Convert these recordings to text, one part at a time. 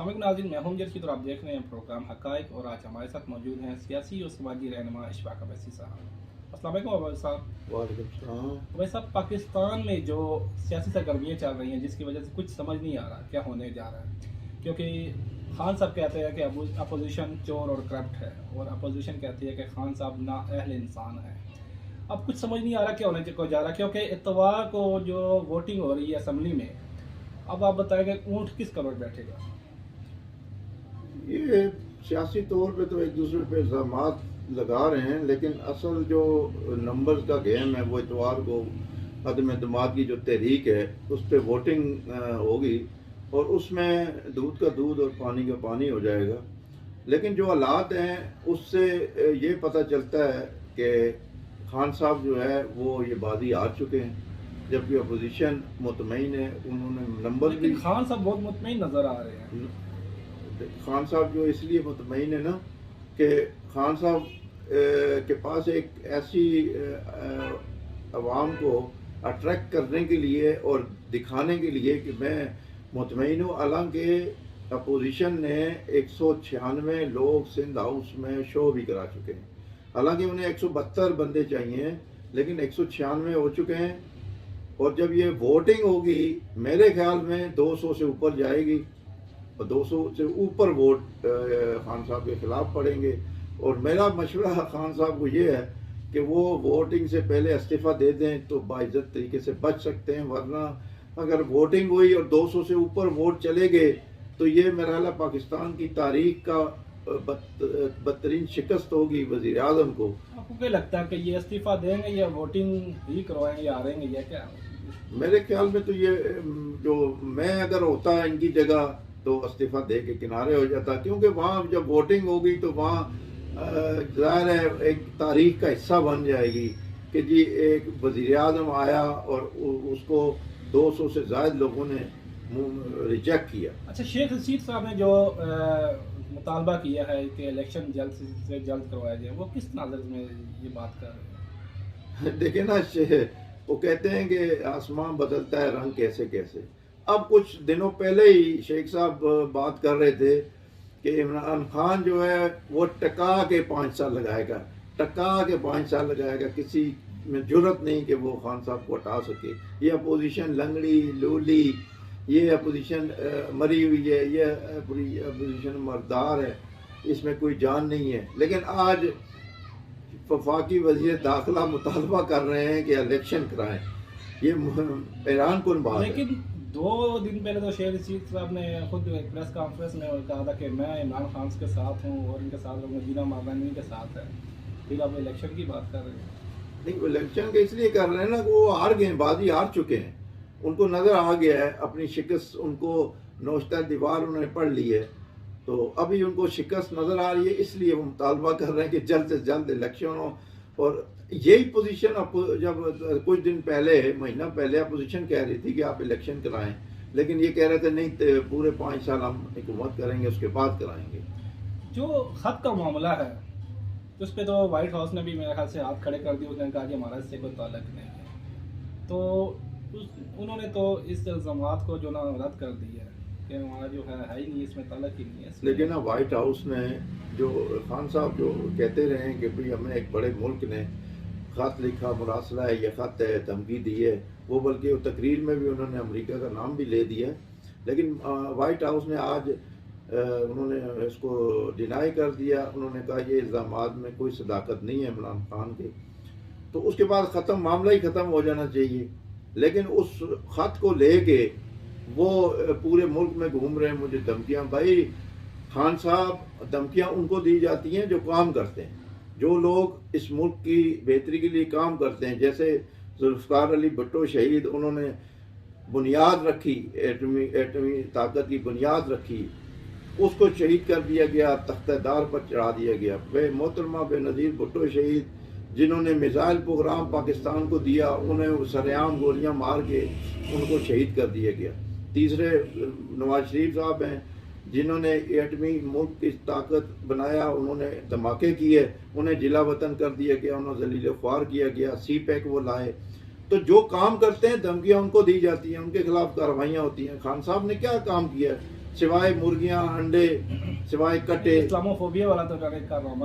अस्सलाम वालेकुम नाज़रीन, मैं हूं जर्सी और आप देख रहे हैं प्रोग्राम हक़ाइक़। और आज हमारे साथ मौजूद हैं सियासी और समाजी रहनुमा इशफाक अब्बासी साहब। अस्सलाम वालेकुम अब्बासी साहब। वालेकुम सलाम। अब्बासी साहब, पाकिस्तान में जो सियासी सरगर्मियाँ चल रही हैं जिसकी वजह से कुछ समझ नहीं आ रहा क्या होने जा रहा है, क्योंकि खान साहब कहते हैं कि अपोजिशन चोर और करप्ट है और अपोजिशन कहती है कि खान साहब नाअहल इंसान है। अब कुछ समझ नहीं आ रहा क्या होने को जा रहा, क्योंकि इतवार को जो वोटिंग हो रही है असम्बली में, अब आप बताएंगे ऊँट किस कमर बैठेगा। ये सियासी तौर पे तो एक दूसरे पे इल्ज़ामात लगा रहे हैं, लेकिन असल जो नंबर्स का गेम है वो इतवार को अदम एतमाद की जो तहरीक है उस पर वोटिंग होगी और उसमें दूध का दूध और पानी का पानी हो जाएगा। लेकिन जो हालात हैं उससे ये पता चलता है कि खान साहब जो है वो ये बाजी हार चुके हैं, जबकि अपोजिशन मुतमईन है। उन्होंने नंबर भी, खान साहब बहुत मुतमईन नजर आ रहे हैं। खान साहब जो इसलिए मुतमईन है ना कि खान साहब के पास एक ऐसी आवाम को अट्रैक्ट करने के लिए और दिखाने के लिए कि मैं मुतमईन हूँ। हालांकि अपोजिशन ने 196 लोग सिंध हाउस में शो भी करा चुके हैं। हालांकि उन्हें 172 बंदे चाहिए, लेकिन 196 हो चुके हैं। और जब ये वोटिंग होगी मेरे ख्याल में 200 से ऊपर जाएगी और 200 से ऊपर वोट खान साहब के खिलाफ पड़ेंगे। और मेरा मशवरा खान साहब को ये है कि वो वोटिंग से पहले इस्तीफ़ा दे दें तो बाइज्जत तरीके से बच सकते हैं, वरना अगर वोटिंग हुई और 200 से ऊपर वोट चले गए तो ये मेरा ख्याल पाकिस्तान की तारीख का बदतरीन शिकस्त होगी वज़ीर आज़म को। आपको क्या लगता है कि ये इस्तीफा देंगे या वोटिंग ही करवाएंगे या हारेंगे या क्या? मेरे ख्याल में तो ये जो मैं अगर होता इनकी जगह तो इस्तीफा दे के किनारे हो जाता, क्योंकि वहाँ जब वोटिंग होगी तो वहाँ ज़ाहिर है एक तारीख का हिस्सा बन जाएगी कि जी एक वज़ीर आज़म आया और उसको 200 से ज़्यादा लोगों ने रिजेक्ट किया। अच्छा, शेख रशीद साहब ने जो मुतालबा किया है कि इलेक्शन जल्द से जल्द करवाया जाए, वो किस नज़र में ये बात कर रहे हैं? देखिए ना, वो कहते हैं कि आसमान बदलता है रंग कैसे कैसे। अब कुछ दिनों पहले ही शेख साहब बात कर रहे थे कि इमरान खान जो है वो टका के 5 साल लगाएगा, टका के 5 साल लगाएगा। किसी में जुर्रत नहीं कि वो खान साहब को हटा सके। ये अपोजिशन लंगड़ी लूली, ये अपोजिशन मरी हुई है, ये अपोजिशन मर्दार है, इसमें कोई जान नहीं है। लेकिन आज वफाकी वज़ीर दाखिला मुतालबा कर रहे हैं कि इलेक्शन कराएं। ये हैरान कुन बात है। लेकिन 2 दिन पहले तो शेख रशीद साहब ने खुद प्रेस कॉन्फ्रेंस में कहा था कि मैं इमरान खान के साथ हूँ और इनके साथ मदीना मारवानी के साथ है। फिर आप इलेक्शन की बात कर रहे हैं। नहीं, इलेक्शन के इसलिए कर रहे हैं ना कि वो हार गए, बाजी हार चुके हैं। उनको नज़र आ गया है अपनी शिकस्त, उनको नौश्ता दीवार उन्होंने पढ़ ली है, तो अभी उनको शिकस्त नज़र आ रही है। इसलिए वो मुतालबा कर रहे हैं कि जल्द से जल्द इलेक्शन हो। और यही पोजीशन जब कुछ दिन पहले, महीना पहले अपोजिशन कह रही थी कि आप इलेक्शन कराएं, लेकिन ये कह रहे थे नहीं, पूरे 5 साल हम हुकूमत करेंगे उसके बाद कराएंगे। जो खत का मामला है उस पर तो वाइट हाउस ने भी मेरे ख्याल से हाथ खड़े कर दिए। उसने कहा कि हमारा इससे कोई ताल्लुक नहीं है। तो उन्होंने तो इस इल्ज़ामात को जो ना रद्द कर दिया कि हमारा जो है ही नहीं, इसमें ताल्लुक ही नहीं है। लेकिन ना वाइट हाउस ने जो खान साहब जो कहते रहे हैं कि भाई हमें एक बड़े मुल्क ने ख़त लिखा, मुरासला है, ये ख़त है, धमकी दी है, वो बल्कि वो तकरीर में भी उन्होंने अमेरिका का नाम भी ले दिया। लेकिन वाइट हाउस ने आज उन्होंने इसको डिनाई कर दिया। उन्होंने कहा ये इल्ज़ामात में कोई सदाकत नहीं है इमरान खान के। तो उसके बाद ख़त्म, मामला ही ख़त्म हो जाना चाहिए। लेकिन उस ख़त को लेके वो पूरे मुल्क में घूम रहे हैं, मुझे धमकियाँ। भाई खान साहब, धमकियाँ उनको दी जाती हैं जो काम करते हैं, जो लोग इस मुल्क की बेहतरी के लिए काम करते हैं। जैसे जुल्फ़िकार अली भुट्टो शहीद, उन्होंने बुनियाद रखी, एटमी ताकत की बुनियाद रखी, उसको शहीद कर दिया गया, तख्तेदार पर चढ़ा दिया गया। वे मोहतरमा बेनज़ीर भुट्टो शहीद, जिन्होंने मिसाइल प्रोग्राम पाकिस्तान को दिया, उन्हें सरेआम गोलियां मार के उनको शहीद कर दिया गया। तीसरे नवाज शरीफ साहब हैं, जिन्होंने एटमी मुल्क की ताकत बनाया, उन्होंने धमाके किए, उन्हें जिला वतन कर दिया गया, उन्हें जलील ख्वार किया गया, सी पैक वो लाए। तो जो काम करते हैं धमकियां उनको दी जाती हैं, उनके खिलाफ कार्रवाइयाँ होती हैं। खान साहब ने क्या काम किया है? सिवाय मुर्गियां अंडे सिवाय कटे इस्लामोफोबिया वाला तो डायरेक्ट कर रहा हूँ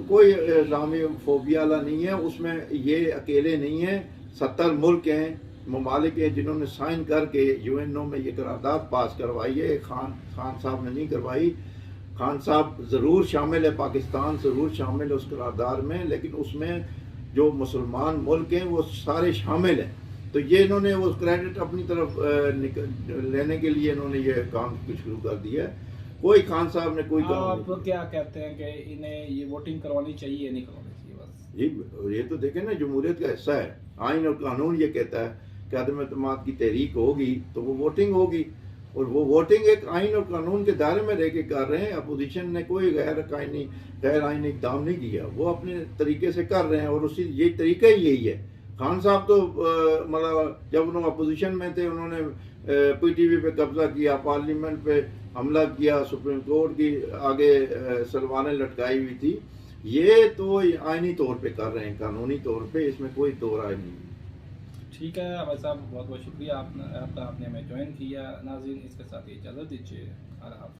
कोई इस्लामी फोबिया वाला नहीं है उसमें। ये अकेले नहीं है, 70 मुल्क हैं, ममालिक हैं जिन्होंने साइन करके यूएनओ में ये करारदाद पास करवाई है। खान साहब ने नहीं करवाई। खान साहब ज़रूर शामिल है, पाकिस्तान ज़रूर शामिल है उस करारदाद में, लेकिन उसमें जो मुसलमान मुल्क हैं वो सारे शामिल हैं। तो ये इन्होंने वो क्रेडिट अपनी तरफ लेने के लिए इन्होंने ये काम शुरू कर दिया है। कोई खान साहब ने कोई काम आप क्या कहते हैं कि इन्हें ये वोटिंग करवानी चाहिए या नहीं करवानी चाहिए? बस ये तो देखें ना, जमहूरियत का हिस्सा है। आइन और कानून ये कहता है कि अदम एतमाद की तहरीक होगी तो वो वोटिंग होगी, और वो वोटिंग एक आइन और कानून के दायरे में रह के कर रहे हैं। अपोजिशन ने कोई गैर आइनी इक़दाम नहीं किया, वो अपने तरीके से कर रहे हैं और उसी यही तरीका ही यही है। खान साहब तो मतलब जब उन्होंने अपोजिशन में थे उन्होंने पीटीवी पे कब्जा किया, पार्लियामेंट पे हमला किया, सुप्रीम कोर्ट की आगे सलवानें लटकाई हुई थी। ये तो आइनी तौर पे कर रहे हैं, कानूनी तौर पे, इसमें कोई दो राय नहीं। ठीक है अवैध साहब, बहुत बहुत शुक्रिया आपने हमें ज्वाइन किया। नाज़रीन, इसके साथ ही इजाज़त दीजिए।